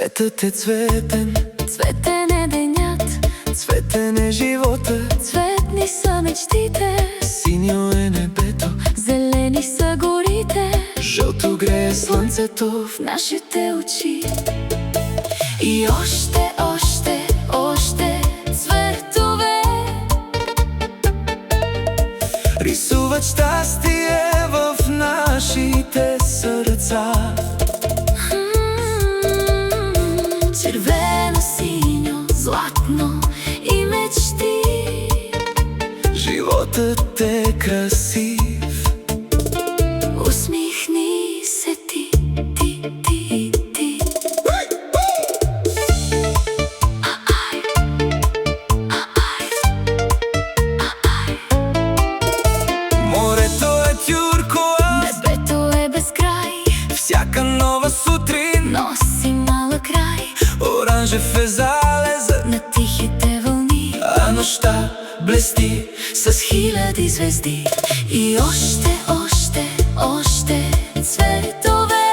Цветът е цветен, цветен е денят, цветен е живота, цветни са мечтите, синьо е небето, зелени са горите, жълто грее слънцето в нашите очи. И още, още, още цветове рисуват щастие в нашите сърца. Червено, синьо, златно и мечти. Животът е красив. Усмихни се ти, ти, ти, ти. Морето е тюркоаз, Небето е безкрай, всяка нова сутрин носи малък край оранжев е залезът, на тихите вълни, а нощта блести с хиляди звезди. И още, още, още цветове